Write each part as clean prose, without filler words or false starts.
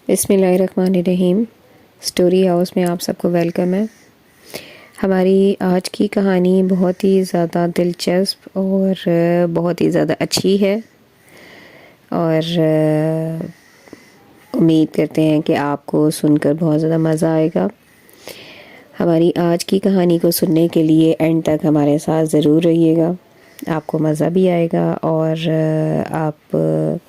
बिस्मिल्लाहिर्रहमानिर्रहीम। Story house में आप सबको वेलकम है। हमारी आज की कहानी बहुत ही ज़्यादा दिलचस्प और बहुत ही ज़्यादा अच्छी है और उम्मीद करते हैं कि आपको सुनकर बहुत ज़्यादा मज़ा आएगा। हमारी आज की कहानी को सुनने के लिए एंड तक हमारे साथ ज़रूर रहिएगा, आपको मज़ा भी आएगा और आप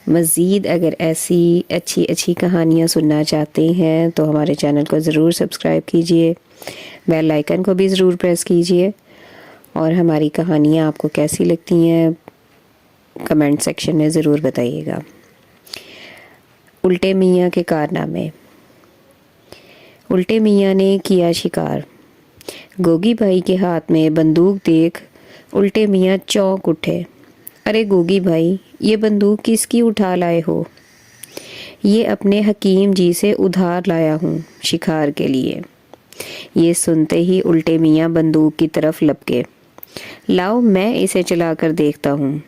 मज़ीद अगर ऐसी अच्छी कहानियाँ सुनना चाहते हैं तो हमारे चैनल को ज़रूर सब्सक्राइब कीजिए, बेल आइकन को भी ज़रूर प्रेस कीजिए और हमारी कहानियाँ आपको कैसी लगती हैं कमेंट सेक्शन में ज़रूर बताइएगा। उल्टे मियाँ के कारनामे। उल्टे मियाँ ने किया शिकार। गोगी भाई के हाथ में बंदूक देख उल्टे मियाँ चौंक उठे। अरे गोगी भाई, ये बंदूक किसकी उठा लाए हो? ये अपने हकीम जी से उधार लाया हूँ शिकार के लिए। ये सुनते ही उल्टे मियाँ बंदूक की तरफ लपके। लाओ मैं इसे चलाकर देखता हूँ।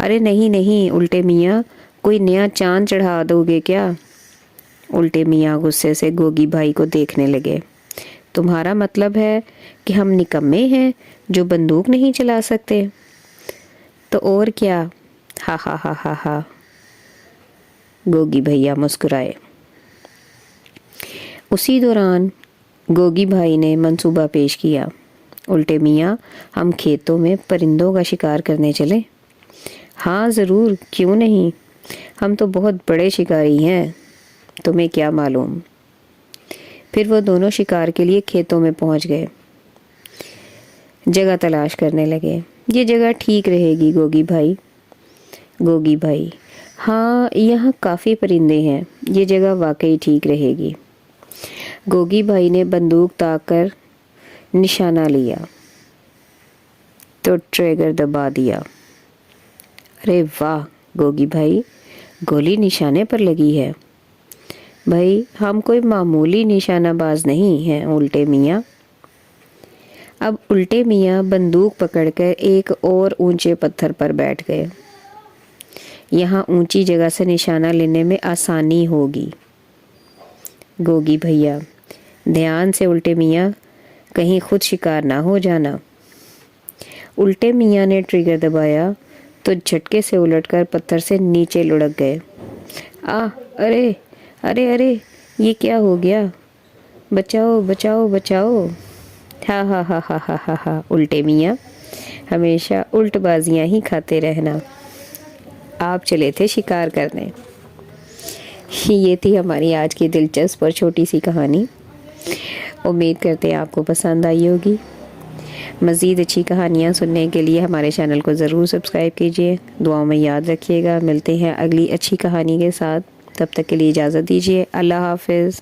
अरे नहीं नहीं उल्टे मियाँ, कोई नया चांद चढ़ा दोगे क्या? उल्टे मियाँ गुस्से से गोगी भाई को देखने लगे। तुम्हारा मतलब है कि हम निकम्मे हैं जो बंदूक नहीं चला सकते? तो और क्या? हा हा हा हा हा। गोगी भैया मुस्कुराए। उसी दौरान गोगी भाई ने मंसूबा पेश किया। उल्टे मियाँ, हम खेतों में परिंदों का शिकार करने चले? हाँ ज़रूर, क्यों नहीं, हम तो बहुत बड़े शिकारी हैं, तुम्हें क्या मालूम। फिर वो दोनों शिकार के लिए खेतों में पहुंच गए। जगह तलाश करने लगे। ये जगह ठीक रहेगी गोगी भाई? गोगी भाई, हाँ यहाँ काफ़ी परिंदे हैं, ये जगह वाकई ठीक रहेगी। गोगी भाई ने बंदूक ताक कर निशाना लिया तो ट्रिगर दबा दिया। अरे वाह गोगी भाई, गोली निशाने पर लगी है। भाई हम कोई मामूली निशानाबाज नहीं हैं उल्टे मियाँ। अब उल्टे मियाँ बंदूक पकड़कर एक और ऊंचे पत्थर पर बैठ गए। यहाँ ऊंची जगह से निशाना लेने में आसानी होगी। गोगी भैया, ध्यान से उल्टे मियाँ, कहीं खुद शिकार ना हो जाना। उल्टे मियाँ ने ट्रिगर दबाया तो झटके से उलटकर पत्थर से नीचे लुढ़क गए। अरे अरे अरे, ये क्या हो गया? बचाओ बचाओ बचाओ। हा हा हा हा हा हा हा। उल्टे मियाँ, हमेशा उल्टबाजियाँ ही खाते रहना। आप चले थे शिकार करने। ये थी हमारी आज की दिलचस्प और छोटी सी कहानी। उम्मीद करते हैं आपको पसंद आई होगी। मज़ीद अच्छी कहानियाँ सुनने के लिए हमारे चैनल को ज़रूर सब्सक्राइब कीजिए। दुआओं में याद रखिएगा। मिलते हैं अगली अच्छी कहानी के साथ, तब तक के लिए इजाज़त दीजिए। अल्लाह हाफ़िज़।